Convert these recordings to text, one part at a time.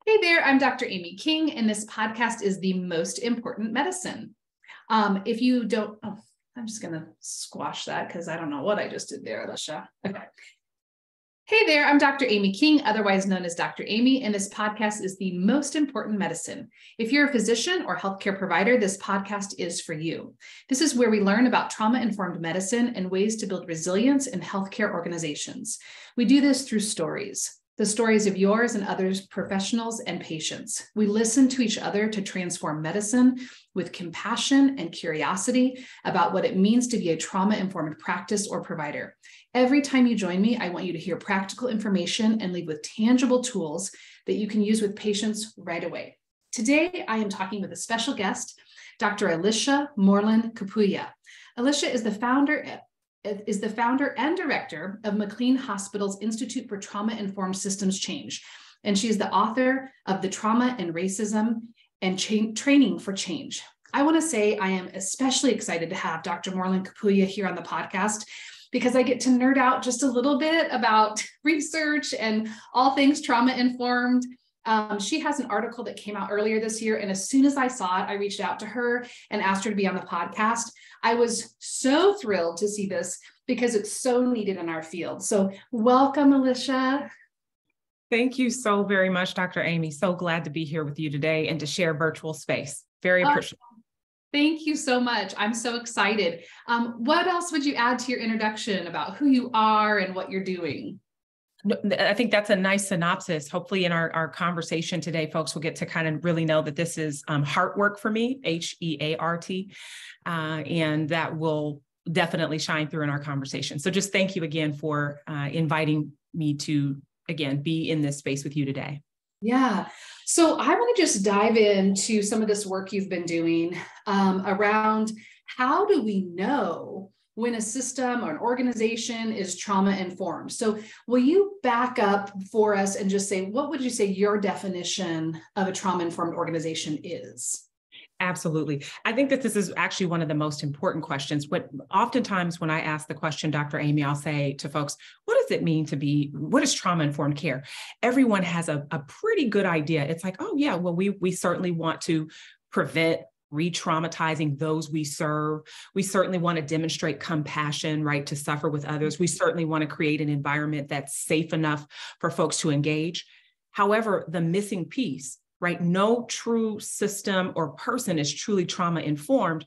Hey there, I'm Dr. Amy King, and this podcast is The Most Important Medicine. If you don't, I'm just going to squash that because I don't know what I just did there, Alisha. Okay. Hey there, I'm Dr. Amy King, otherwise known as Dr. Amy, and this podcast is The Most Important Medicine. If you're a physician or healthcare provider, this podcast is for you. This is where we learn about trauma-informed medicine and ways to build resilience in healthcare organizations. We do this through stories. The stories of yours and others, professionals and patients. We listen to each other to transform medicine with compassion and curiosity about what it means to be a trauma-informed practice or provider. Every time you join me, I want you to hear practical information and leave with tangible tools that you can use with patients right away. Today, I am talking with a special guest, Dr. Alisha Moreland-Capuia. Alisha is the founder and director of McLean Hospital's Institute for Trauma-Informed Systems Change, and she is the author of The Trauma and Racism and Training for Change. I want to say I am especially excited to have Dr. Moreland-Capuia here on the podcast because I get to nerd out just a little bit about research and all things trauma-informed. She has an article that came out earlier this year, and as soon as I saw it, I reached out to her and asked her to be on the podcast. I was so thrilled to see this because it's so needed in our field. So welcome, Alisha. Thank you so very much, Dr. Amy. So glad to be here with you today and to share virtual space. Very appreciative. Thank you so much. I'm so excited. What else would you add to your introduction about who you are and what you're doing? I think that's a nice synopsis. Hopefully in our conversation today, folks will get to kind of really know that this is heart work for me, H-E-A-R-T, and that will definitely shine through in our conversation. So just thank you again for inviting me to, again, be in this space with you today. Yeah. So I want to just dive into some of this work you've been doing around how do we know when a system or an organization is trauma-informed. So will you back up for us and just say, what would you say your definition of a trauma-informed organization is? Absolutely. I think that this is actually one of the most important questions. Oftentimes when I ask the question, Dr. Amy, I'll say to folks, what does it mean to be, what is trauma-informed care? Everyone has a pretty good idea. It's like, oh yeah, well, we certainly want to prevent re-traumatizing those we serve. We certainly want to demonstrate compassion, right, to suffer with others. We certainly want to create an environment that's safe enough for folks to engage. However, the missing piece, right, no true system or person is truly trauma-informed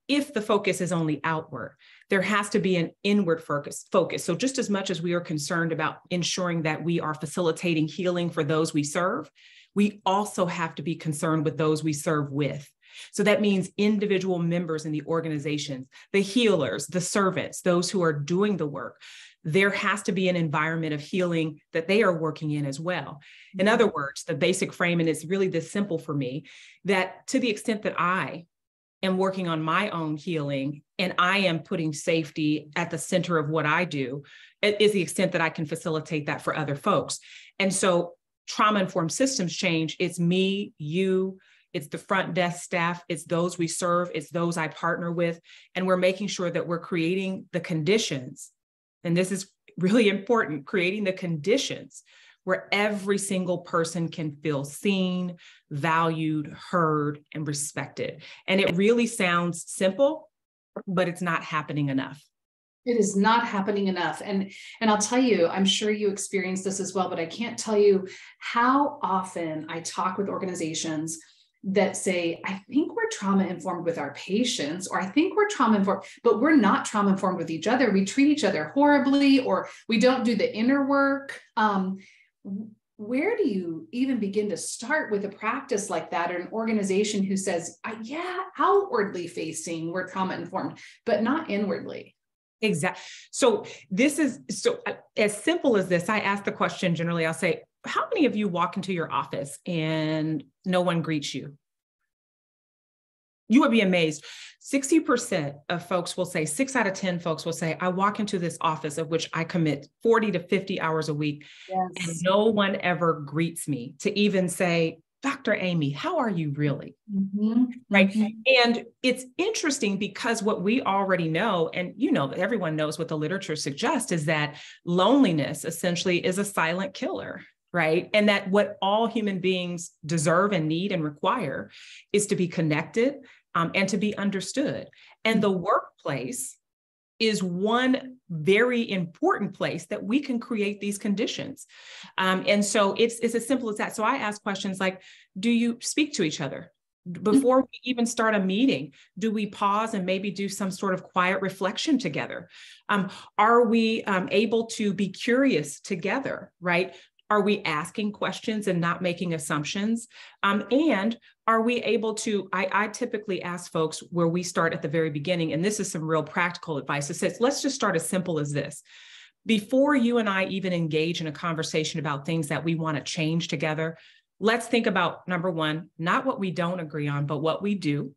if the focus is only outward. There has to be an inward focus. So just as much as we are concerned about ensuring that we are facilitating healing for those we serve, we also have to be concerned with those we serve with. So that means individual members in the organizations, the healers, the servants, those who are doing the work. There has to be an environment of healing that they are working in as well. In other words, the basic frame, and it's really this simple for me, that to the extent that I am working on my own healing and I am putting safety at the center of what I do, is the extent that I can facilitate that for other folks. And so trauma-informed systems change, it's me, you, it's the front desk staff, it's those we serve, it's those I partner with, and we're making sure that we're creating the conditions, and this is really important, creating the conditions where every single person can feel seen, valued, heard, and respected. And it really sounds simple, but it's not happening enough. It is not happening enough. And I'll tell you, I'm sure you experience this as well, but I can't tell you how often I talk with organizations that say, I think we're trauma-informed with our patients, or I think we're trauma-informed, but we're not trauma-informed with each other. We treat each other horribly, or we don't do the inner work. Where do you even begin to start with a practice like that, or an organization who says, yeah, outwardly facing, we're trauma-informed, but not inwardly? Exactly. So as simple as this, I ask the question generally, I'll say, how many of you walk into your office and no one greets you? You would be amazed. 60% of folks will say, 6 out of 10 folks will say, I walk into this office of which I commit 40 to 50 hours a week, yes, and no one ever greets me to even say, Dr. Amy, how are you really? Mm-hmm. Right. Mm-hmm. And it's interesting because what we already know, and everyone knows what the literature suggests, is that loneliness essentially is a silent killer. right? And that what all human beings deserve and need and require is to be connected and to be understood. And the workplace is one very important place that we can create these conditions. And so it's as simple as that. So I ask questions like, do you speak to each other? Before we even start a meeting, do we pause and maybe do some sort of quiet reflection together? Are we able to be curious together, right? Are we asking questions and not making assumptions? And are we able to, I typically ask folks where we start at the very beginning, and this is some real practical advice. It says, let's just start as simple as this. Before you and I even engage in a conversation about things that we want to change together, let's think about, number one, not what we don't agree on, but what we do.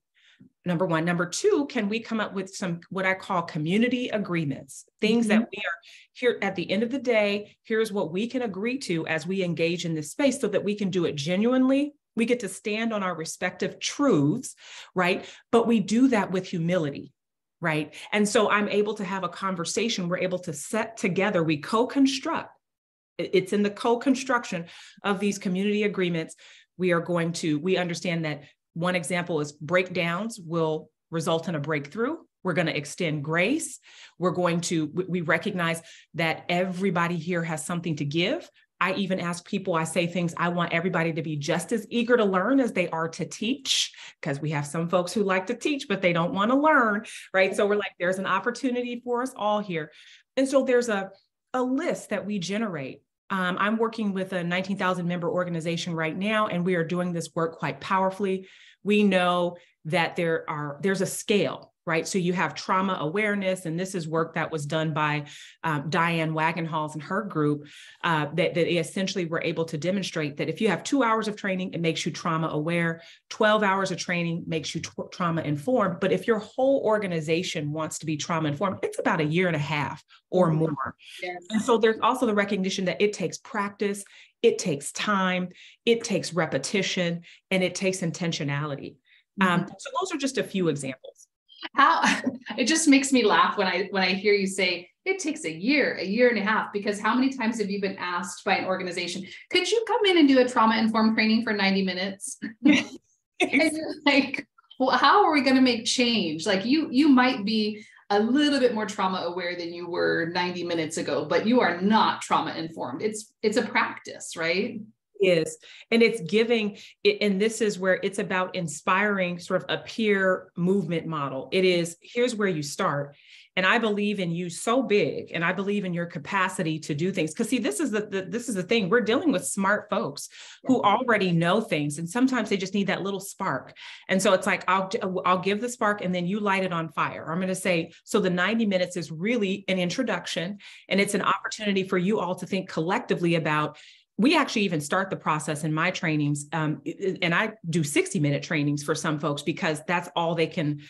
Number one. Number two, can we come up with some, what I call community agreements, things that we are here at the end of the day, here's what we can agree to as we engage in this space so that we can do it genuinely. We get to stand on our respective truths, right? But we do that with humility, right? And so I'm able to have a conversation. We're able to set together, we co-construct. It's in the co-construction of these community agreements. We understand that one example is breakdowns will result in a breakthrough. We're going to extend grace. We recognize that everybody here has something to give. I even ask people, I say things, I want everybody to be just as eager to learn as they are to teach, because we have some folks who like to teach, but they don't want to learn, right? So we're like, there's an opportunity for us all here. And so there's a list that we generate. I'm working with a 19,000 member organization right now, and we are doing this work quite powerfully. We know that there's a scale, right? So you have trauma awareness, and this is work that was done by Diane Wagenhals and her group, that essentially were able to demonstrate that if you have 2 hours of training, it makes you trauma aware, 12 hours of training makes you trauma informed. But if your whole organization wants to be trauma informed, it's about 1.5 years or more. Yes. And so there's also the recognition that it takes practice, it takes time, it takes repetition, and it takes intentionality. So those are just a few examples. It just makes me laugh when I hear you say it takes 1 year, 1.5 years, because how many times have you been asked by an organization, could you come in and do a trauma informed training for 90 minutes? And you're like, well, how are we going to make change? Like you might be a little bit more trauma aware than you were 90 minutes ago, but you are not trauma informed. It's a practice, right? Is. And it's giving it, and this is where it's about inspiring sort of a peer movement model. It is, here's where you start. And I believe in you so big, and I believe in your capacity to do things. Because see, this is the thing. We're dealing with smart folks who already know things, and sometimes they just need that little spark. And so it's like, I'll give the spark, and then you light it on fire. I'm going to say, so the 90 minutes is really an introduction, and it's an opportunity for you all to think collectively about. We actually even start the process in my trainings, and I do 60-minute trainings for some folks because that's all they can,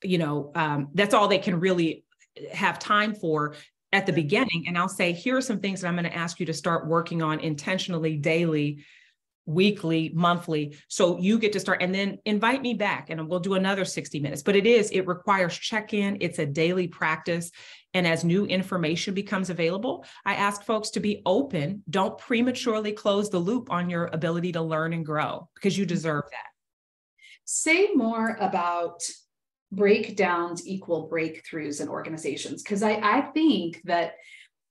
that's all they can really have time for at the beginning. And I'll say, here are some things that I'm going to ask you to start working on intentionally, daily, weekly, monthly. So you get to start, and then invite me back and we'll do another 60 minutes. But it requires check-in. It's a daily practice. And as new information becomes available, I ask folks to be open. Don't prematurely close the loop on your ability to learn and grow, because you deserve that. Say more about breakdowns equal breakthroughs in organizations, because I think that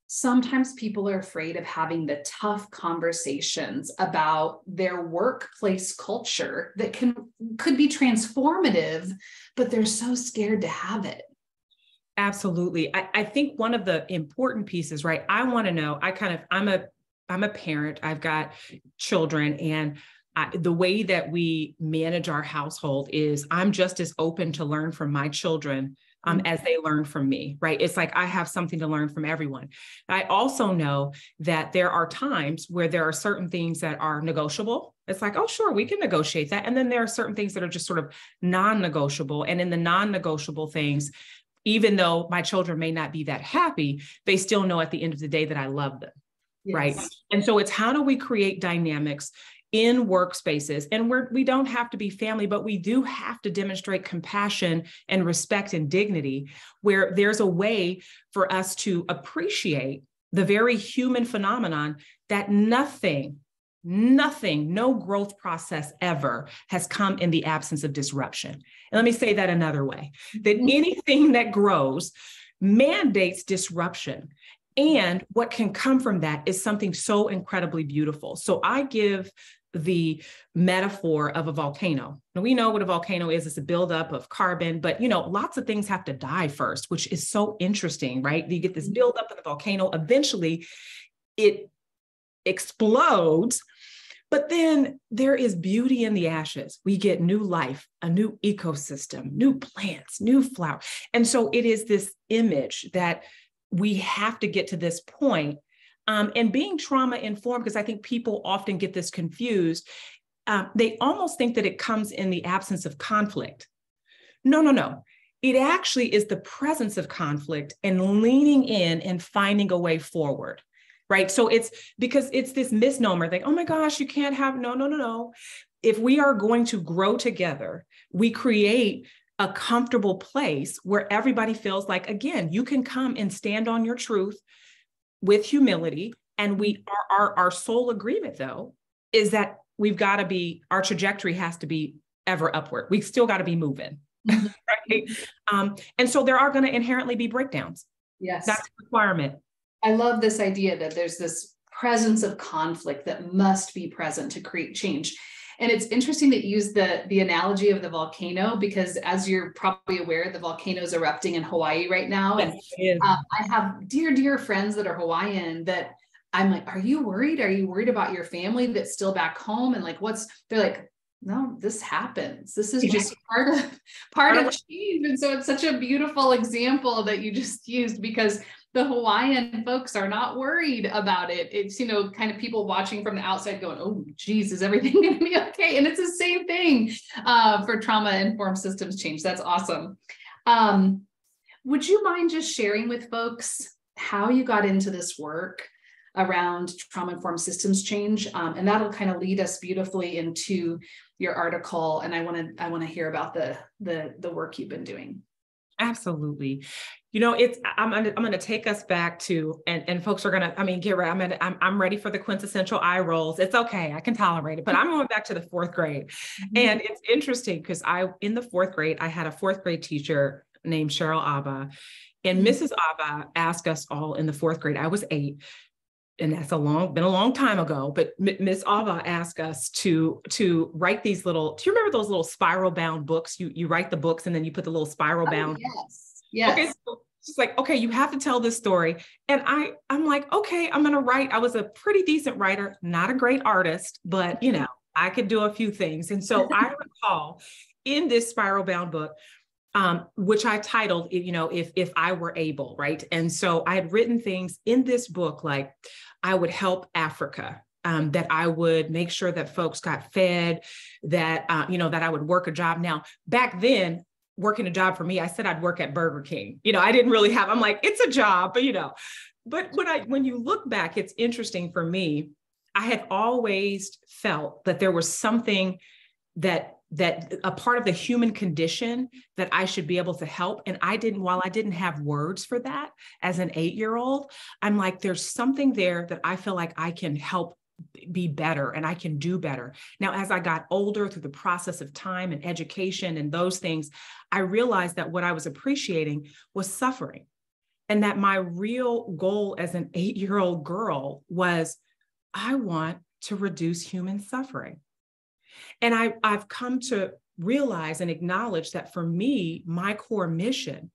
sometimes people are afraid of having the tough conversations about their workplace culture that could be transformative, but they're so scared to have it. Absolutely. I think one of the important pieces, right? I want to know, I'm a parent, I've got children, and the way that we manage our household is I'm just as open to learn from my children as they learn from me, right? It's like I have something to learn from everyone. I also know that there are times where there are certain things that are negotiable. It's like, oh, sure, we can negotiate that. And then there are certain things that are just sort of non-negotiable. And in the non-negotiable things, even though my children may not be that happy, they still know at the end of the day that I love them, yes. Right? And so it's how do we create dynamics in workspaces, and we don't have to be family, but we do have to demonstrate compassion and respect and dignity, where there's a way for us to appreciate the very human phenomenon that nothing nothing, no growth process ever has come in the absence of disruption. And let me say that another way, that anything that grows mandates disruption. And what can come from that is something so incredibly beautiful. So I give the metaphor of a volcano. Now we know what a volcano is. It's a buildup of carbon, but lots of things have to die first, which is so interesting, right? You get this buildup of the volcano. Eventually it explodes, but then there is beauty in the ashes. We get new life, a new ecosystem, new plants, new flowers. And so it is this image that we have to get to this point. And being trauma informed, because I think people often get this confused, they almost think that it comes in the absence of conflict. No. It actually is the presence of conflict and leaning in and finding a way forward, right? So it's because it's this misnomer like, oh my gosh, you can't have, no. If we are going to grow together, we create a comfortable place where everybody feels like, again, you can come and stand on your truth with humility. And our sole agreement though, is that our trajectory has to be ever upward. We've still got to be moving. Right? And so there are going to inherently be breakdowns. Yes. That's a requirement. I love this idea that there's this presence of conflict that must be present to create change. And it's interesting that you use the analogy of the volcano, because as you're probably aware, the volcano is erupting in Hawaii right now. And I have dear friends that are Hawaiian that I'm like, are you worried? Are you worried about your family that's still back home? And like, they're like, no, this happens. This is just part of change. And so it's such a beautiful example that you just used, because the Hawaiian folks are not worried about it. It's, kind of people watching from the outside going, oh, geez, is everything going to be okay? And it's the same thing for trauma-informed systems change. That's awesome. Would you mind just sharing with folks how you got into this work around trauma-informed systems change? And that'll kind of lead us beautifully into your article. And I want to hear about the work you've been doing. Absolutely. I'm going to take us back to, and folks are going to, get ready. I'm ready for the quintessential eye rolls. It's okay. I can tolerate it, but I'm going back to the fourth grade. Mm-hmm. And it's interesting because in the fourth grade, I had a fourth grade teacher named Cheryl Abba, and Mrs. Abba asked us all in the fourth grade. I was 8. And that's been a long time ago, but Miss Ava asked us to write these do you remember those little spiral bound books? You write the books and then you put the little spiral bound. Yes. Okay. So she's like, okay, you have to tell this story. And I'm like, okay, I'm going to write. I was a pretty decent writer, not a great artist, but I could do a few things. And so I recall in this spiral bound book, which I titled, if I were able, right? And so I had written things in this book, like I would help Africa, that I would make sure that folks got fed, that, that I would work a job. Now, back then, working a job for me, I said I'd work at Burger King. I didn't really I'm like, it's a job, but when you look back, it's interesting for me. I had always felt that there was something that a part of the human condition that I should be able to help. And while I didn't have words for that as an 8-year-old, I'm like, there's something there that I feel like I can help be better and I can do better. Now, as I got older through the process of time and education and those things, I realized that what I was appreciating was suffering. And that my real goal as an 8-year-old girl was, I want to reduce human suffering. And I've come to realize and acknowledge that for me, my core mission,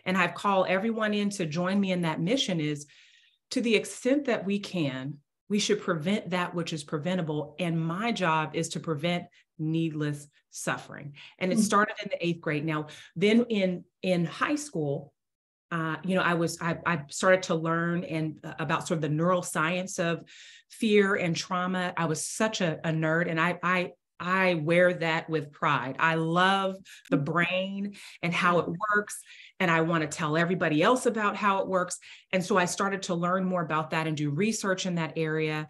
and I've called everyone in to join me in that mission, is to the extent that we can, we should prevent that which is preventable. And my job is to prevent needless suffering. And it started in the 8th grade. Now, then in high school, I started to learn about sort of the neuroscience of fear and trauma. I was such a nerd, and I wear that with pride. I love the brain and how it works, and I want to tell everybody else about how it works. And so I started to learn more about that and do research in that area,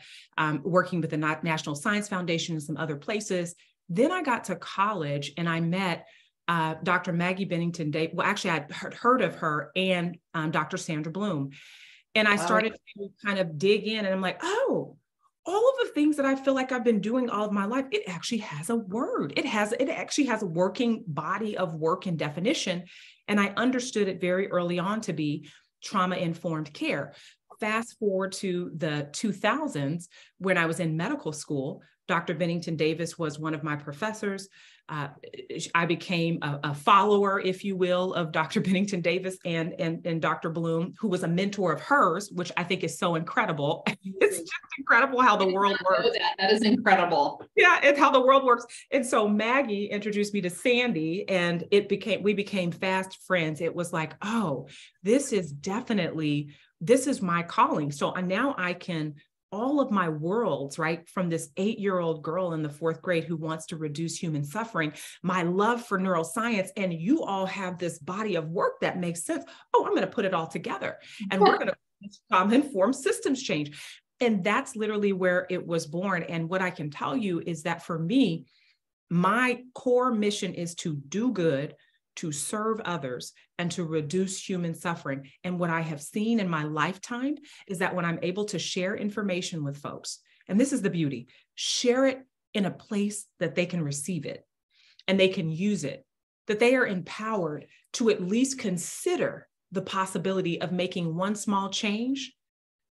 working with the National Science Foundation and some other places. Then I got to college and I met Dr. Maggie Bennington Day. Well, actually, I'd heard of her and Dr. Sandra Bloom. And I started to kind of dig in, and I'm like, oh, all of the things that I feel like I've been doing all of my life, it actually has a word. It actually has a working body of work and definition. And I understood it very early on to be trauma-informed care. Fast forward to the 2000s, when I was in medical school, Dr. Bennington Davis was one of my professors. I became a follower, if you will, of Dr. Bennington Davis and Dr. Bloom, who was a mentor of hers, which I think is so incredible. It's just incredible how the world works. That is incredible. Yeah, it's how the world works. And so Maggie introduced me to Sandy, and we became fast friends. It was like, oh, this is my calling. So now I can, all of my worlds, right, from this 8-year-old girl in the 4th grade who wants to reduce human suffering, my love for neuroscience, and you all have this body of work that makes sense. Oh, I'm going to put it all together, and we're going to inform systems change. And that's literally where it was born. And what I can tell you is that for me, my core mission is to do good, to serve others, and to reduce human suffering. And what I have seen in my lifetime is that when I'm able to share information with folks, and this is the beauty, share it in a place that they can receive it and they can use it, that they are empowered to at least consider the possibility of making one small change.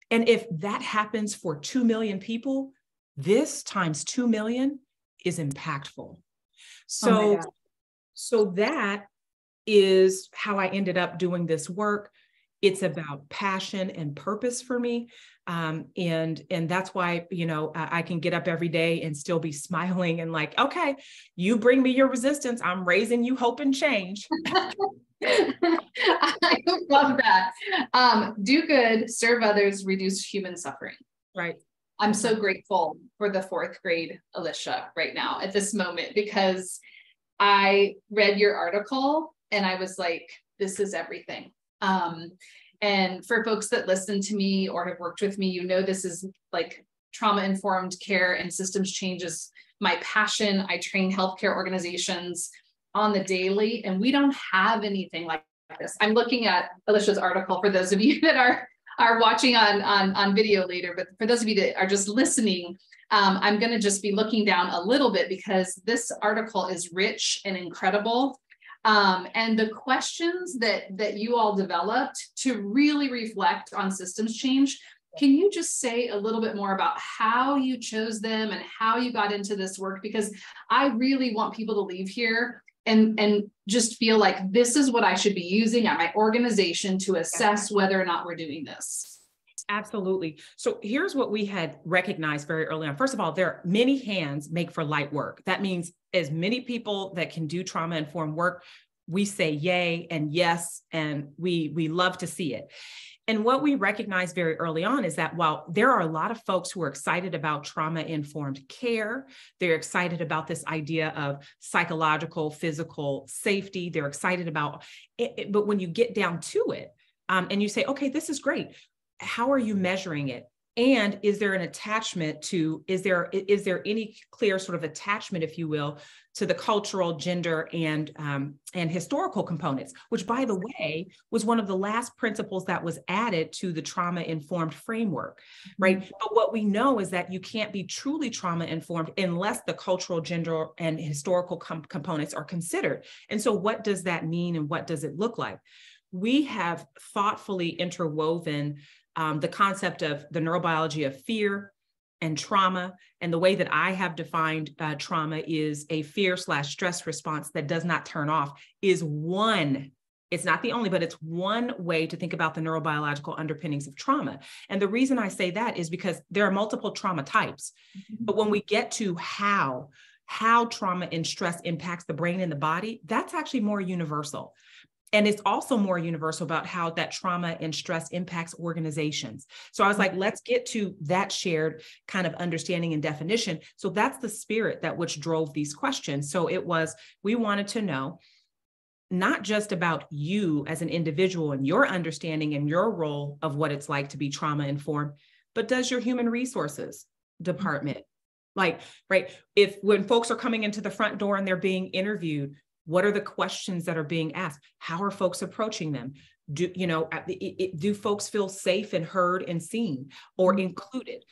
And if that happens for 2 million people, this times 2 million is impactful. So that is how I ended up doing this work. It's about passion and purpose for me. And that's why, I can get up every day and still be smiling and like, okay, you bring me your resistance. I'm raising you hope and change. I love that. Do good, serve others, reduce human suffering. Right. I'm so grateful for the 4th grade Alisha right now at this moment, because I read your article and I was like, this is everything. And for folks that listen to me or have worked with me, this is like trauma-informed care and systems change is my passion. I train healthcare organizations on the daily, and we don't have anything like this. I'm looking at Alisha's article for those of you that are watching on video later, but for those of you that are just listening, I'm going to just be looking down a little bit because this article is rich and incredible. And the questions that you all developed to really reflect on systems change, can you just say a little bit more about how you chose them and how you got into this work? Because I really want people to leave here and just feel like this is what I should be using at my organization to assess whether or not we're doing this. Absolutely. So here's what we had recognized very early on. First of all, there are many hands make for light work. That means as many people that can do trauma-informed work, we say yay and yes, and we love to see it. And what we recognized very early on is that while there are a lot of folks who are excited about trauma-informed care, they're excited about this idea of psychological, physical safety, they're excited about it, but when you get down to it, and you say, okay, this is great. How are you measuring it? And is there an attachment to, is there any clear sort of attachment, if you will, to the cultural, gender, and historical components, which, by the way, was one of the last principles that was added to the trauma-informed framework, right? Mm-hmm. But what we know is that you can't be truly trauma-informed unless the cultural, gender, and historical components are considered. And so what does that mean and what does it look like? We have thoughtfully interwoven the concept of the neurobiology of fear and trauma. And the way that I have defined trauma is a fear/stress response that does not turn off is one. It's not the only, but it's one way to think about the neurobiological underpinnings of trauma. And the reason I say that is because there are multiple trauma types. Mm-hmm. But when we get to how trauma and stress impacts the brain and the body, that's actually more universal. And it's also more universal about how that trauma and stress impacts organizations. So I was like, let's get to that shared kind of understanding and definition. So that's the spirit that which drove these questions. So it was, we wanted to know not just about you as an individual and your understanding and your role of what it's like to be trauma informed, but does your human resources department, like, right, if when folks are coming into the front door and they're being interviewed, what are the questions that are being asked? How are folks approaching them? Do folks feel safe and heard and seen or included?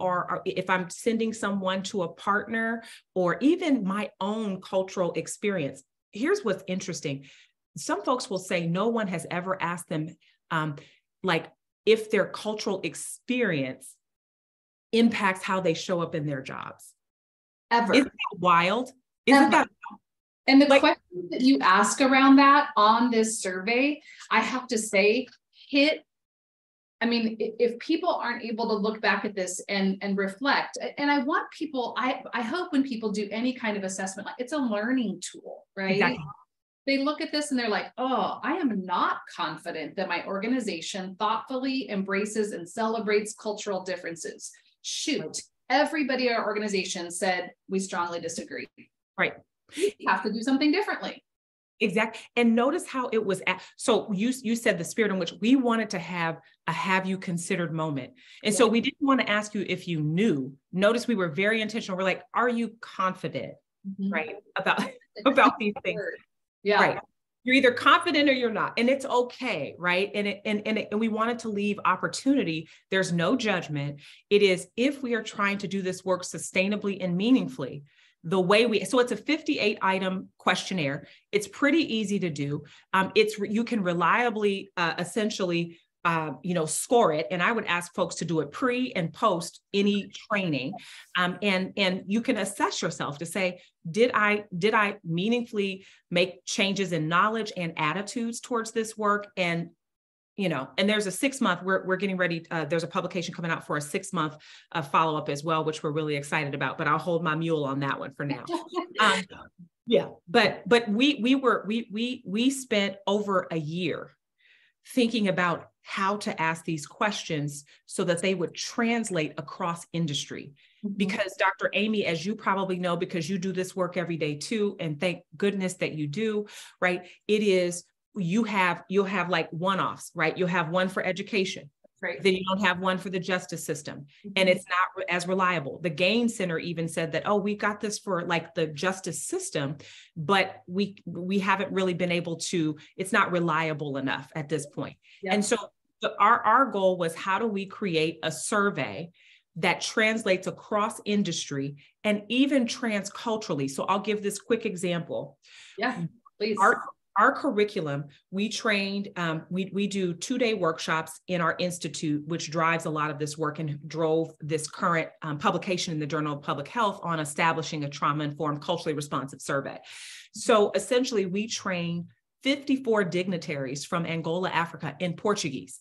or if I'm sending someone to a partner, or even my own cultural experience. Here's what's interesting. Some folks will say no one has ever asked them, like, if their cultural experience impacts how they show up in their jobs. Ever. Isn't that wild? Isn't that? And the questions that you ask around that on this survey, I have to say, if people aren't able to look back at this and reflect, and I want people, I hope when people do any kind of assessment, like, it's a learning tool, right? Exactly. They look at this and they're like, oh, I am not confident that my organization thoughtfully embraces and celebrates cultural differences. Shoot, everybody in our organization said we strongly disagree. Right. You have to do something differently. Exactly. And notice how it was so you said the spirit in which we wanted to have a have you considered moment. And so we didn't want to ask you if you knew. Notice we were very intentional. We're like, are you confident, right, about these things? Yeah. Right. You're either confident or you're not, and it's okay, right? And we wanted to leave opportunity. There's no judgment. It is, if we are trying to do this work sustainably and meaningfully, so it's a 58 item questionnaire. It's pretty easy to do. You can reliably, essentially, score it. And I would ask folks to do it pre and post any training. And you can assess yourself to say, did I meaningfully make changes in knowledge and attitudes towards this work? And there's a 6-month, we're getting ready. There's a publication coming out for a 6-month follow-up as well, which we're really excited about, but I'll hold my mule on that one for now. Yeah, but we spent over a year thinking about how to ask these questions so that they would translate across industry. Because Dr. Amy, as you probably know, because you do this work every day too, and thank goodness that you do, right? It is, you'll have like one-offs, right? You'll have one for education. Right. Then you don't have one for the justice system, and it's not as reliable. The Gain Center even said that, oh, we got this for like the justice system, but we haven't really been able to, it's not reliable enough at this point. Yeah. And so our goal was, how do we create a survey that translates across industry and even transculturally? So I'll give this quick example. Yeah, please. Our curriculum, we trained, we do 2-day workshops in our institute, which drives a lot of this work and drove this current publication in the Journal of Public Health on establishing a trauma-informed, culturally responsive survey. So essentially, we train 54 dignitaries from Angola, Africa, in Portuguese.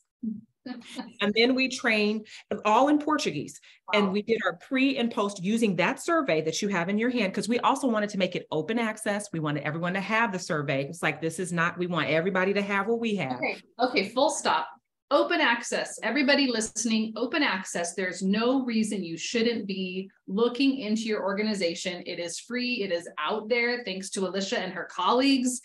And then we train all in Portuguese. Wow. And we did our pre and post using that survey that you have in your hand, because we also wanted to make it open access. We wanted everyone to have the survey. It's like, this is not, we want everybody to have what we have. Okay, full stop. Open access. Everybody listening, open access. There's no reason you shouldn't be looking into your organization. It is free. It is out there, thanks to Alisha and her colleagues.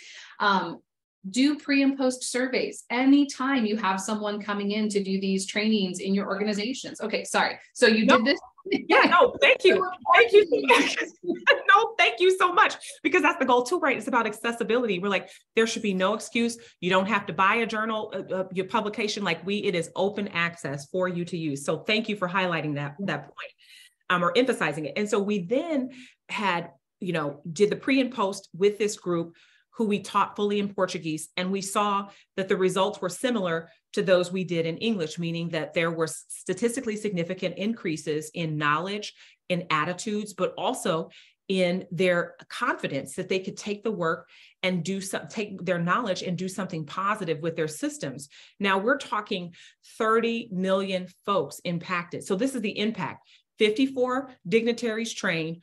Do pre and post surveys anytime you have someone coming in to do these trainings in your organizations. Okay, sorry. So you did this? Yeah, no, thank you. Thank you so much. No, thank you so much. Because that's the goal too, right? It's about accessibility. We're like, there should be no excuse. You don't have to buy a journal, your publication. It is open access for you to use. So thank you for highlighting that point, or emphasizing it. And so we then had, did the pre and post with this group who we taught fully in Portuguese. And we saw that the results were similar to those we did in English, meaning that there were statistically significant increases in knowledge, in attitudes, but also in their confidence that they could take the work and take their knowledge and do something positive with their systems. Now we're talking 30 million folks impacted. So this is the impact. 54 dignitaries trained,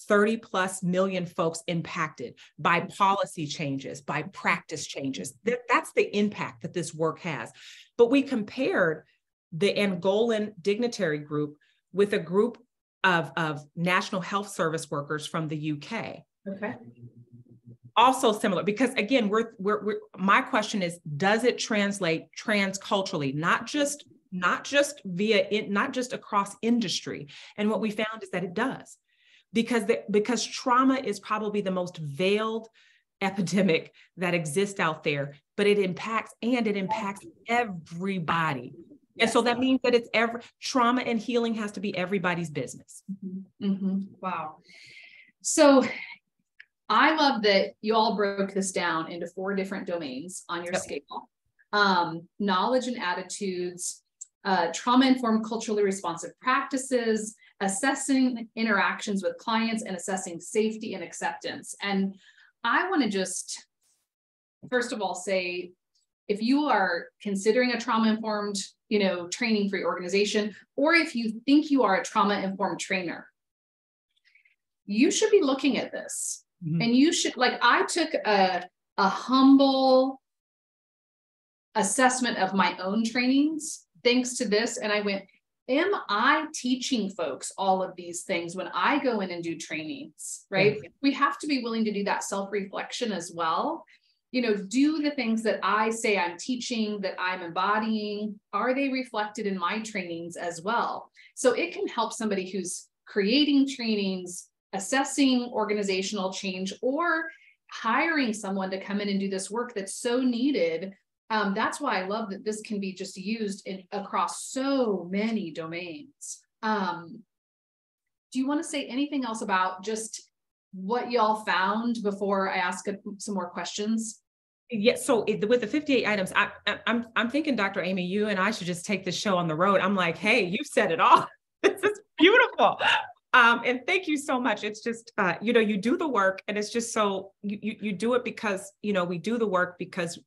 30 plus million folks impacted by policy changes, by practice changes. That's the impact that this work has. But we compared the Angolan dignitary group with a group of National Health Service workers from the UK. Okay. Also similar, because again, my question is, does it translate transculturally, not just across industry? And what we found is that it does. Because trauma is probably the most veiled epidemic that exists out there, but it impacts everybody. And so that means that it's trauma and healing has to be everybody's business. Wow. So I love that you all broke this down into 4 different domains on your scale. Knowledge and attitudes, trauma-informed culturally responsive practices, assessing interactions with clients, and assessing safety and acceptance. And I want to just, first of all, say, if you are considering a trauma-informed, training for your organization, or if you think you are a trauma-informed trainer, you should be looking at this. And you should, I took a humble assessment of my own trainings thanks to this. And I went, am I teaching folks all of these things when I go in and do trainings, right? We have to be willing to do that self-reflection as well. Do the things that I say I'm teaching, that I'm embodying, are they reflected in my trainings as well? So it can help somebody who's creating trainings, assessing organizational change, or hiring someone to come in and do this work that's so needed. That's why I love that this can be just used across so many domains. Do you want to say anything else about just what y'all found before I ask some more questions? Yes. So with the 58 items, I'm thinking, Dr. Amy, you and I should just take this show on the road. I'm like, hey, you said it all. This is beautiful. And thank you so much. It's just, you do the work, and it's just so you do it because, we do the work because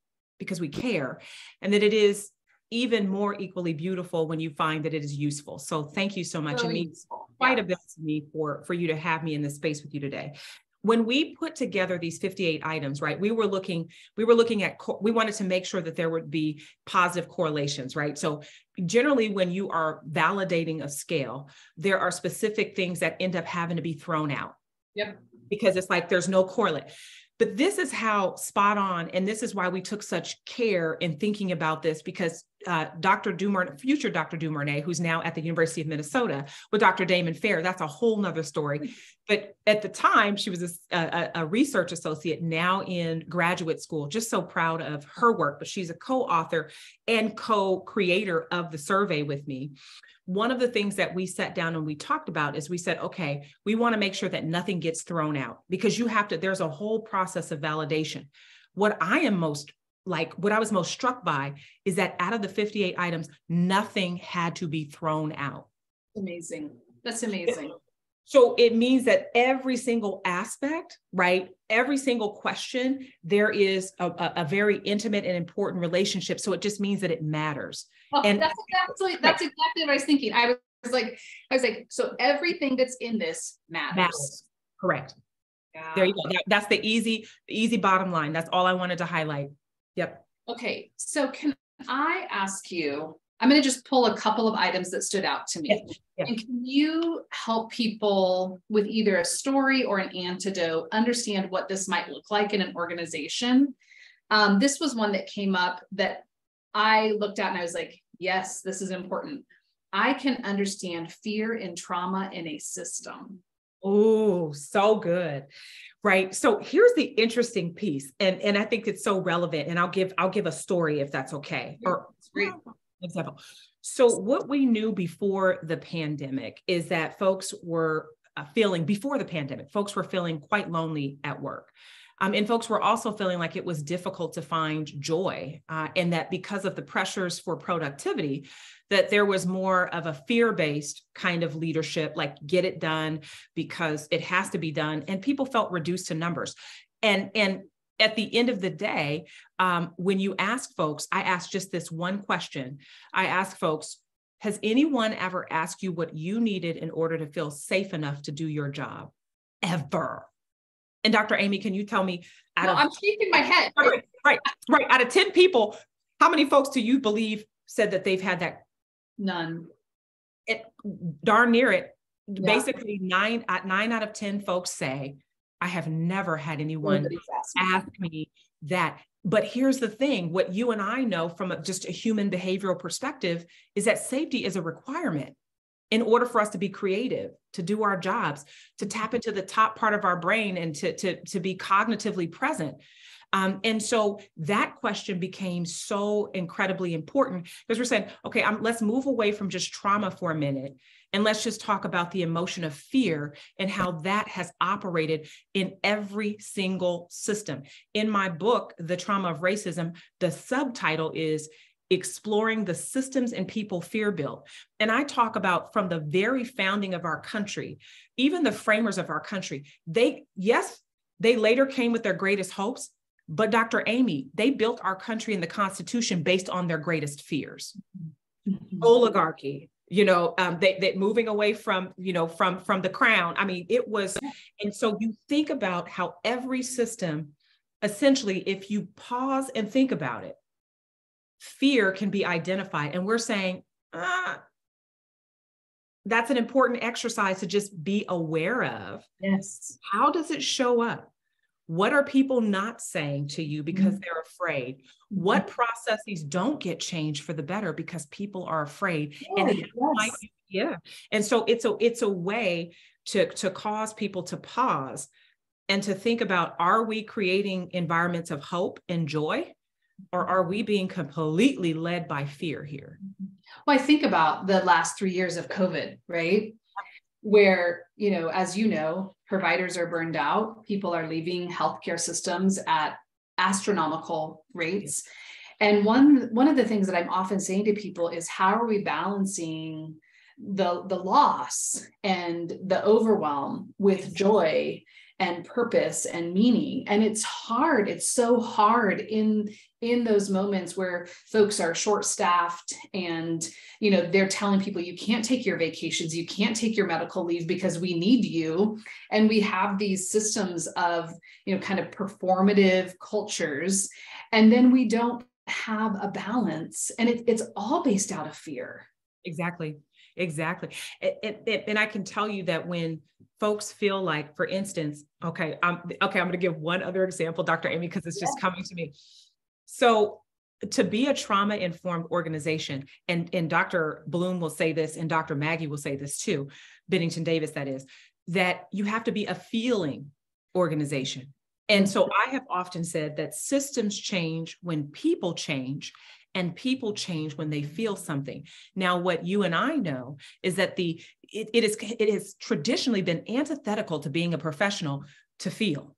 we care, and that it is even more equally beautiful when you find that it is useful. So thank you so much. It means quite a bit to me for you to have me in this space with you today. When we put together these 58 items, right, we wanted to make sure that there would be positive correlations, right? So generally when you are validating a scale, there are specific things that end up having to be thrown out. Yep. Because it's like, there's no correlate. But this is how spot on, and this is why we took such care in thinking about this, because future Dr. Dumornay, who's now at the University of Minnesota with Dr. Damon Fair, that's a whole nother story. But at the time, she was a research associate, now in graduate school. Just so proud of her work, but she's a co-author and co-creator of the survey with me. One of the things that we sat down and we talked about is we said, okay, we want to make sure that nothing gets thrown out, because there's a whole process of validation. What I was most struck by is that out of the 58 items, nothing had to be thrown out. Amazing. That's amazing. So it means that every single aspect, right? Every single question, there is a very intimate and important relationship. So it just means that it matters. Oh, and that's exactly what I was thinking. I was like, so everything that's in this matters. Correct. Yeah. There you go. That's the easy bottom line. That's all I wanted to highlight. Yep. Okay. So can I ask you, I'm going to just pull a couple of items that stood out to me. Yeah. And can you help people with either a story or an antidote understand what this might look like in an organization? This was one that came up that I looked at and I was like, yes, this is important. I can understand fear and trauma in a system. Oh, so good. Right. So here's the interesting piece. And I think it's so relevant, and I'll give a story if that's okay. Or great example. So what we knew before the pandemic is that folks were feeling quite lonely at work. And folks were also feeling like it was difficult to find joy, and that because of the pressures for productivity, that there was more of a fear-based kind of leadership, like get it done because it has to be done. And people felt reduced to numbers. And at the end of the day, when you ask folks, I ask just this one question. I ask folks, has anyone ever asked you what you needed in order to feel safe enough to do your job? Ever? And Dr. Amy, can you tell me? I'm shaking my head. Right. Out of 10 people, how many folks do you believe said that they've had that? None. Darn near it. Yeah. Basically, 9 out of 10 folks say, I have never had anyone ask me that. But here's the thing, what you and I know from just a human behavioral perspective is that safety is a requirement in order for us to be creative, to do our jobs, to tap into the top part of our brain and to be cognitively present. And so that question became so incredibly important because we're saying, okay, let's move away from just trauma for a minute. And let's just talk about the emotion of fear and how that has operated in every single system. In my book, The Trauma of Racism, the subtitle is Exploring the Systems and People Fear Built. And I talk about from the very founding of our country, even the framers of our country, they later came with their greatest hopes, but Dr. Amy, they built our country and the Constitution based on their greatest fears. Mm-hmm. Oligarchy, they moving away from the crown. I mean, it was, and so you think about how every system, essentially, if you pause and think about it, fear can be identified. And we're saying, that's an important exercise to just be aware of. Yes. How does it show up? What are people not saying to you because they're afraid? What processes don't get changed for the better because people are afraid? And so it's a way to cause people to pause and to think about, are we creating environments of hope and joy? Or are we being completely led by fear here? Well, I think about the last 3 years of COVID, right? Where, as you know, providers are burned out, people are leaving healthcare systems at astronomical rates. And one of the things that I'm often saying to people is, how are we balancing the loss and the overwhelm with joy and purpose and meaning? And it's hard. It's so hard in those moments where folks are short-staffed and, they're telling people, you can't take your vacations, you can't take your medical leave because we need you. And we have these systems of, kind of performative cultures. And then we don't have a balance, and it's all based out of fear. Exactly. And I can tell you that when folks feel like, for instance, I'm going to give one other example, Dr. Amy, because it's just coming to me. So to be a trauma-informed organization, and Dr. Bloom will say this, and Dr. Maggie will say this too, Bennington Davis, that is, that you have to be a feeling organization. And so I have often said that systems change when people change, and people change when they feel something. Now, what you and I know is that it has traditionally been antithetical to being a professional to feel,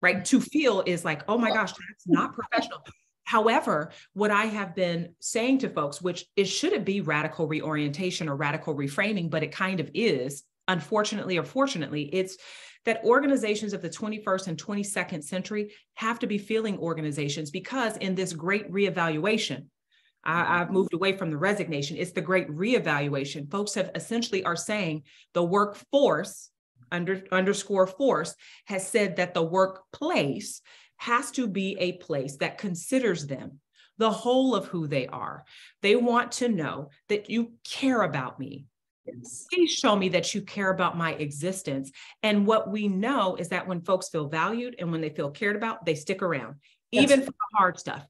right? To feel is like, oh my gosh, that's not professional. However, what I have been saying to folks, which it shouldn't be radical reorientation or radical reframing, but it kind of is, unfortunately or fortunately, it's that organizations of the 21st and 22nd century have to be feeling organizations, because in this great reevaluation, I've moved away from the resignation. It's the great reevaluation. Folks have essentially are saying the workforce, underscore force, has said that the workplace has to be a place that considers them, the whole of who they are. They want to know that you care about me. Please show me that you care about my existence. And what we know is that when folks feel valued and when they feel cared about, they stick around, even for the hard stuff,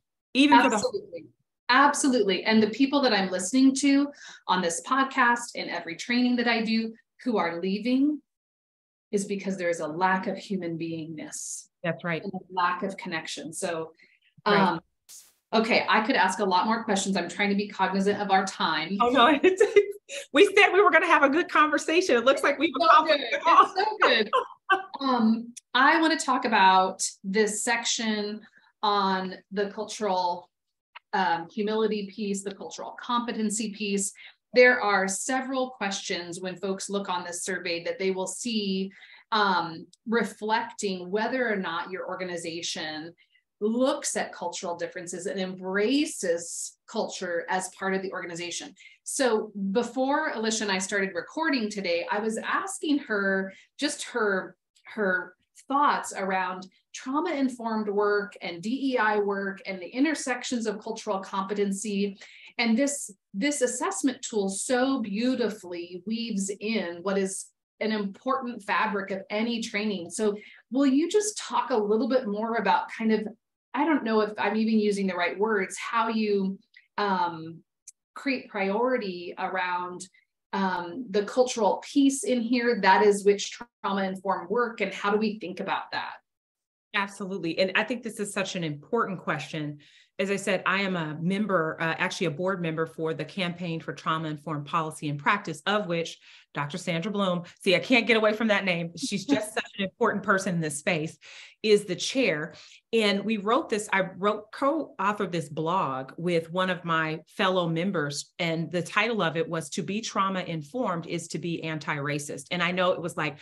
Absolutely. And the people that I'm listening to on this podcast and every training that I do who are leaving is because there's a lack of human beingness. That's right. And a lack of connection. So, okay, I could ask a lot more questions. I'm trying to be cognizant of our time. Oh no, we said we were going to have a good conversation. It looks like we've accomplished it all. It's so good. I want to talk about this section on the cultural humility piece, the cultural competency piece. There are several questions when folks look on this survey that they will see reflecting whether or not your organization looks at cultural differences and embraces culture as part of the organization. So before Alisha and I started recording today, I was asking her just her thoughts around trauma-informed work and DEI work and the intersections of cultural competency. And this assessment tool so beautifully weaves in what is an important fabric of any training. So will you just talk a little bit more about kind of, I don't know if I'm even using the right words, how you create priority around the cultural piece in here, that is which trauma-informed work, and how do we think about that? Absolutely. And I think this is such an important question. As I said, I am a member, actually a board member for the Campaign for Trauma-Informed Policy and Practice, of which Dr. Sandra Bloom, see, I can't get away from that name. She's just such an important person in this space, is the chair. And we wrote this, co-authored this blog with one of my fellow members. And the title of it was "To Be Trauma-Informed is to Be Anti-Racist." And I know it was like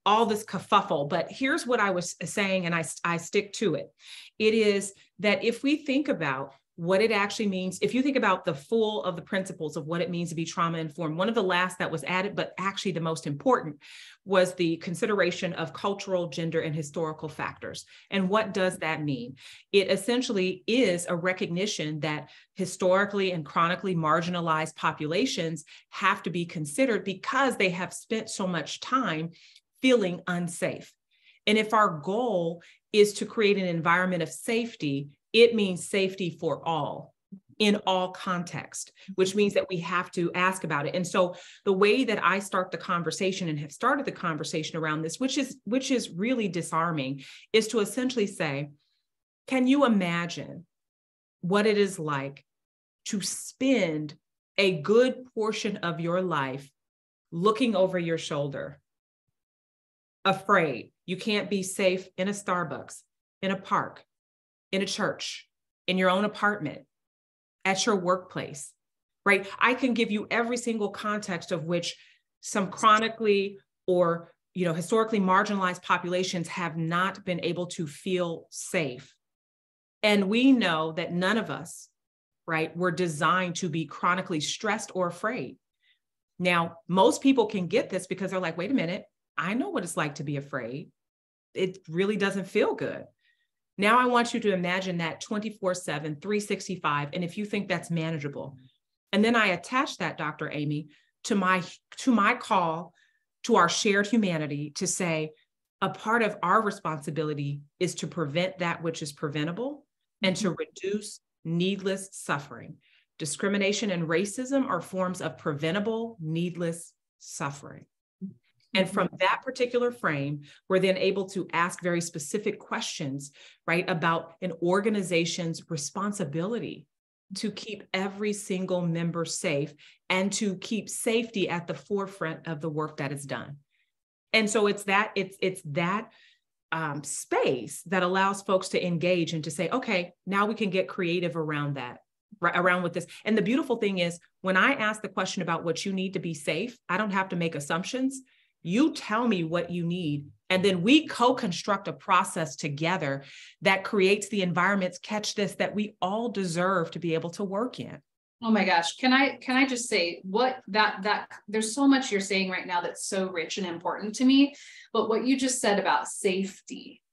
all this kerfuffle, but here's what I was saying, and I stick to it. It is that if we think about what it actually means, if you think about the full of the principles of what it means to be trauma-informed, one of the last that was added, but actually the most important, was the consideration of cultural, gender, and historical factors. And what does that mean? It essentially is a recognition that historically and chronically marginalized populations have to be considered because they have spent so much time feeling unsafe. And if our goal is to create an environment of safety, it means safety for all in all context, which means that we have to ask about it. And so the way that I start the conversation and have started the conversation around this, which is really disarming, is to essentially say, can you imagine what it is like to spend a good portion of your life looking over your shoulder, afraid you can't be safe in a Starbucks, in a park, in a church, in your own apartment, at your workplace, right? I can give you every single context of which some chronically or historically marginalized populations have not been able to feel safe. And we know that none of us, right, were designed to be chronically stressed or afraid. Now, most people can get this because they're like, wait a minute, I know what it's like to be afraid. It really doesn't feel good. Now I want you to imagine that 24/7, 365. And if you think that's manageable, and then I attach that, Dr. Amy, to my call to our shared humanity to say, a part of our responsibility is to prevent that which is preventable and to reduce needless suffering. Discrimination and racism are forms of preventable, needless suffering. And from that particular frame, we're then able to ask very specific questions, right, about an organization's responsibility to keep every single member safe and to keep safety at the forefront of the work that is done. And so it's that space that allows folks to engage and to say, okay, now we can get creative around that, around with this. And the beautiful thing is, when I ask the question about what you need to be safe, I don't have to make assumptions. You tell me what you need, and then we co-construct a process together that creates the environments, catch this, that we all deserve to be able to work in. Oh my gosh. Can I just say what that there's so much you're saying right now that's so rich and important to me, but what you just said about safety,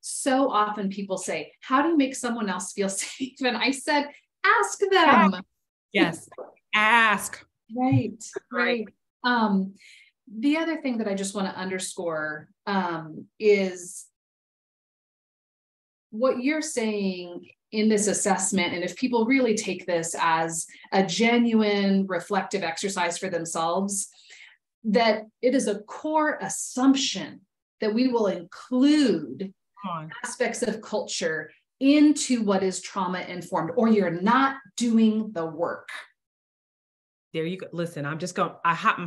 so often people say, how do you make someone else feel safe? And I said, ask them. Yes. Ask. Right. The other thing that I just want to underscore is what you're saying in this assessment. And if people really take this as a genuine reflective exercise for themselves, that it is a core assumption that we will include aspects of culture into what is trauma informed, or you're not doing the work. There you go. Listen, I'm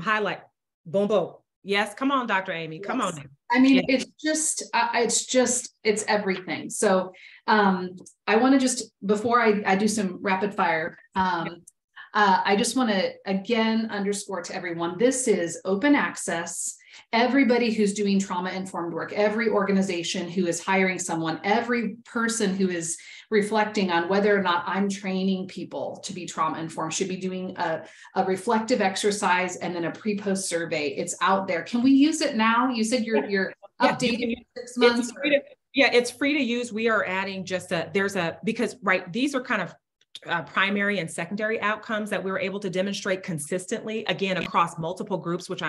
highlight. Boom, boom. Yes. Come on, Dr. Amy. Come on. I mean, it's everything. So I want to just, before I do some rapid fire, I just want to again underscore to everyone, this is open access. Everybody who's doing trauma-informed work, every organization who is hiring someone, every person who is reflecting on whether or not I'm training people to be trauma-informed should be doing a reflective exercise and then a pre-post survey. It's out there. Can we use it now? You said you're updating 6 months. It's free to use. We are adding because these are kind of primary and secondary outcomes that we were able to demonstrate consistently, again, across multiple groups, which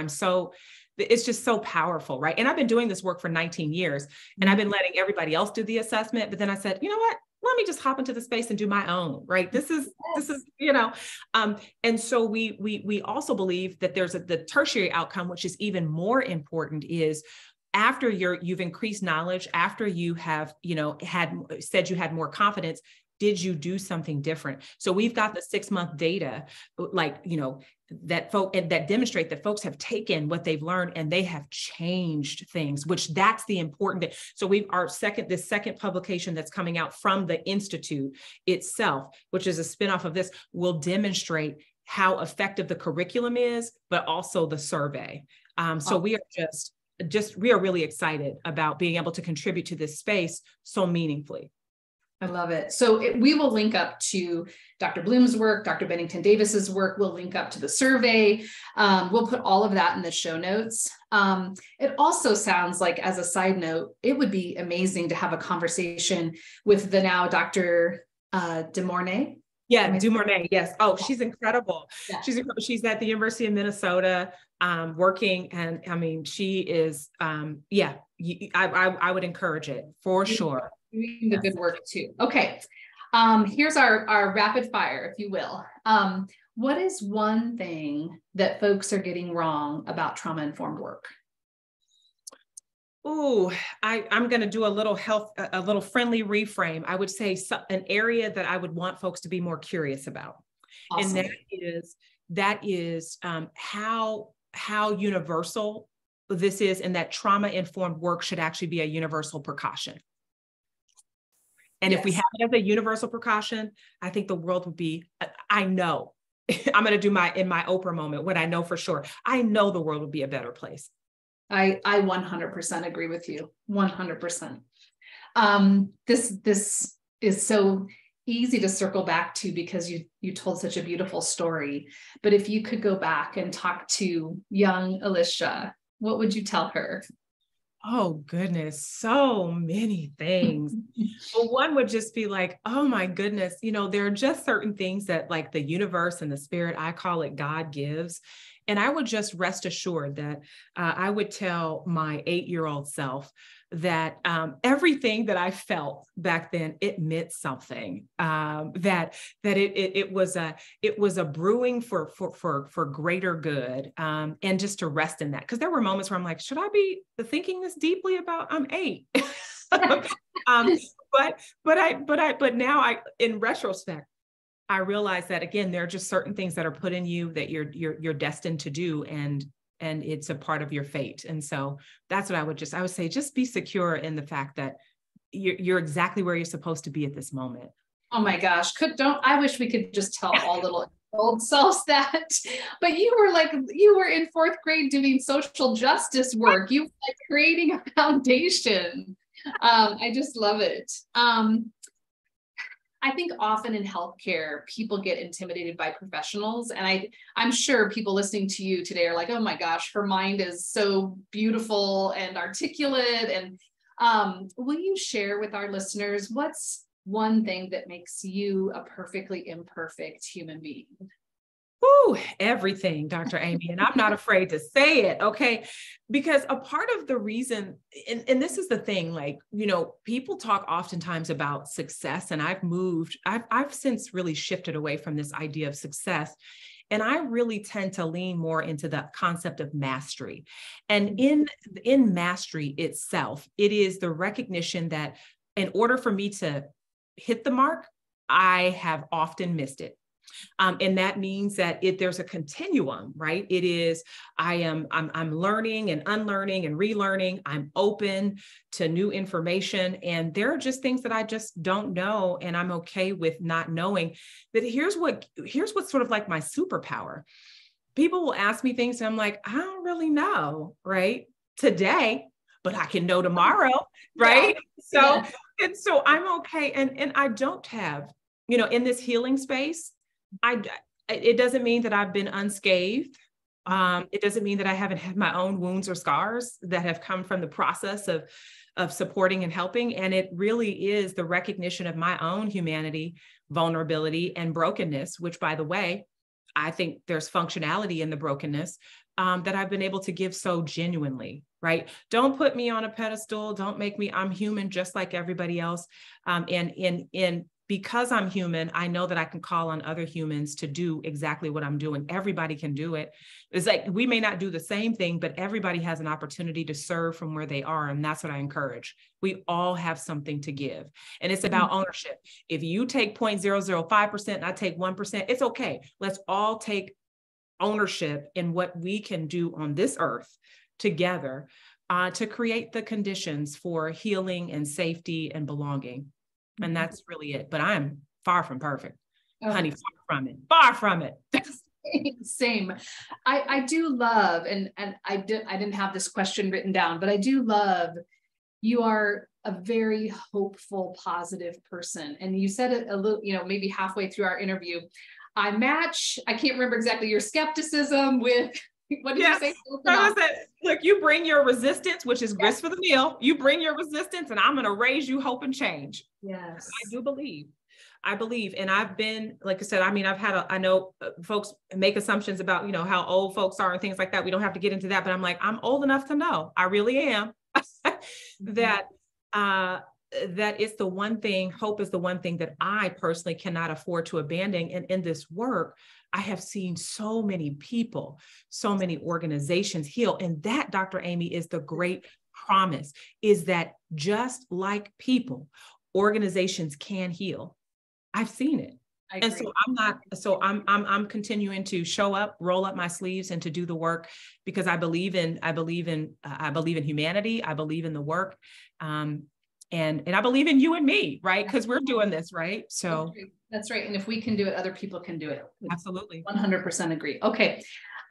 it's just so powerful, right? And I've been doing this work for 19 years and I've been letting everybody else do the assessment. But then I said, you know what? Let me just hop into the space and do my own, right? This is, and so we also believe that there's the tertiary outcome, which is even more important, is after you've increased knowledge, after you have, said you had more confidence, did you do something different? So we've got the 6-month data, that demonstrate that folks have taken what they've learned and they have changed things, which that's the important thing. So this second publication that's coming out from the Institute itself, which is a spinoff of this, will demonstrate how effective the curriculum is, but also the survey. So we are really excited about being able to contribute to this space so meaningfully. I love it. So we will link up to Dr. Bloom's work, Dr. Bennington Davis's work. We'll link up to the survey. We'll put all of that in the show notes. It also sounds like, as a side note, it would be amazing to have a conversation with the now Dr. DeMornay. Yeah, DuMornay, yes. Oh, she's incredible. Yeah. She's at the University of Minnesota working, and I mean, she is, I would encourage it for sure. Doing the good work too. Okay. Here's our rapid fire, if you will. What is one thing that folks are getting wrong about trauma-informed work? Oh, I'm going to do a little friendly reframe. I would say an area that I would want folks to be more curious about. Awesome. And that is how universal this is, and that trauma-informed work should actually be a universal precaution. And yes, if we have it as a universal precaution, I think the world would be, I know, I'm going to do in my Oprah moment, what I know for sure, I know the world would be a better place. I 100% agree with you, 100%. This is so easy to circle back to because you told such a beautiful story. But if you could go back and talk to young Alisha, what would you tell her? Oh, goodness, so many things. Well, one would just be like, oh my goodness, there are just certain things that like the universe and the spirit, I call it, God gives. And I would just rest assured that I would tell my 8-year-old self that everything that I felt back then, it meant something, that it was a brewing for greater good, and just to rest in that. Because there were moments where I'm like, should I be thinking this deeply about? I'm 8. But now in retrospect, I realize that, again, there are just certain things that are put in you that you're destined to do, and it's a part of your fate. And so that's what I would say, just be secure in the fact that you're exactly where you're supposed to be at this moment. Oh my gosh. I wish we could just tell all little old selves that, but you were in 4th grade doing social justice work. You were like creating a foundation. I just love it. I think often in healthcare, people get intimidated by professionals. And I'm sure people listening to you today are like, oh my gosh, her mind is so beautiful and articulate. And will you share with our listeners, what's one thing that makes you a perfectly imperfect human being? Ooh, everything, Dr. Amy, and I'm not afraid to say it, okay? Because a part of the reason, and this is the thing, like, people talk oftentimes about success, and I've since really shifted away from this idea of success. And I really tend to lean more into the concept of mastery. And in mastery itself, it is the recognition that in order for me to hit the mark, I have often missed it. And that means that there's a continuum, right? It is, I'm learning and unlearning and relearning. I'm open to new information. And there are just things that I just don't know. And I'm okay with not knowing. But here's what's sort of like my superpower. People will ask me things and I'm like, I don't really know, right? Today, but I can know tomorrow, right? Yeah. So I'm okay. And I don't have, in this healing space, it doesn't mean that I've been unscathed. It doesn't mean that I haven't had my own wounds or scars that have come from the process of supporting and helping. And it really is the recognition of my own humanity, vulnerability, and brokenness, which, by the way, I think there's functionality in the brokenness that I've been able to give so genuinely, right? Don't put me on a pedestal. Don't make me, I'm human just like everybody else. And in because I'm human, I know that I can call on other humans to do exactly what I'm doing. Everybody can do it. It's like, we may not do the same thing, but everybody has an opportunity to serve from where they are. And that's what I encourage. We all have something to give. And it's about ownership. If you take 0.005% and I take 1%, it's okay. Let's all take ownership in what we can do on this earth together to create the conditions for healing and safety and belonging. And that's really it. But I'm far from perfect. Honey, far from it. Same. I do love, and I didn't have this question written down, but I do love, you are a very hopeful, positive person. And you said it a little, maybe halfway through our interview, I can't remember exactly your skepticism with, what did you say? Look, you bring your resistance, which is grist for the meal. You bring your resistance and I'm going to raise you hope and change. Yes. I believe. And I've been, like I said, I know folks make assumptions about, how old folks are and things like that. We don't have to get into that, but I'm like, I'm old enough to know, I really am, that it's the one thing, hope is the one thing that I personally cannot afford to abandon. And in this work, I have seen so many people, so many organizations heal. And that, Dr. Amy, is the great promise, is that just like people, organizations can heal. I've seen it. And so I'm continuing to show up, roll up my sleeves and to do the work, because I believe in humanity. I believe in the work. And I believe in you and me, right? Because we're doing this, right? So that's right. And if we can do it, other people can do it. Absolutely. 100% agree. Okay.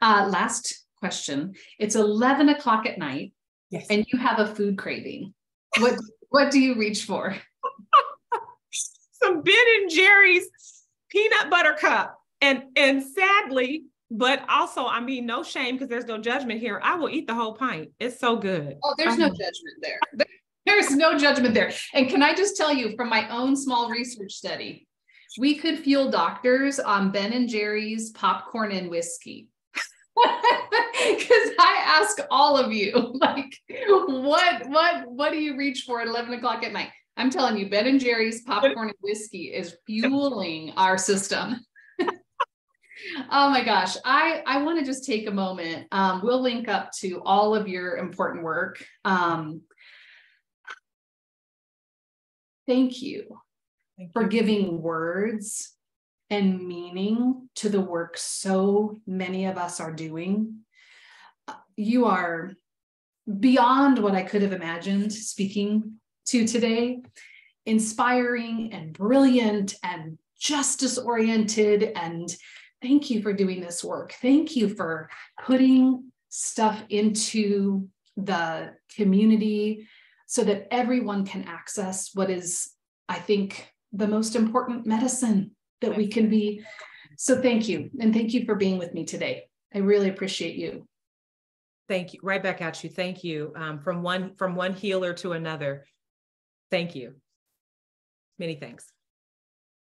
Last question. It's 11 o'clock at night. Yes. And you have a food craving. What do you reach for? Some Ben and Jerry's peanut butter cup. And sadly, but also, no shame, because there's no judgment here, I will eat the whole pint. It's so good. Oh, there's no judgment there. There's no judgment there. And can I just tell you, from my own small research study, we could fuel doctors on Ben and Jerry's popcorn and whiskey. Because I ask all of you, like, what do you reach for at 11 o'clock at night? I'm telling you, Ben and Jerry's popcorn and whiskey is fueling our system. Oh my gosh. I want to just take a moment. We'll link up to all of your important work. Thank you for giving words and meaning to the work so many of us are doing. You are beyond what I could have imagined speaking to today, inspiring and brilliant and justice-oriented. And thank you for doing this work. Thank you for putting stuff into the community so that everyone can access what is, I think, the most important medicine that we can be. So thank you. And thank you for being with me today. I really appreciate you. Thank you. Right back at you. Thank you. From one healer to another. Thank you. Many thanks.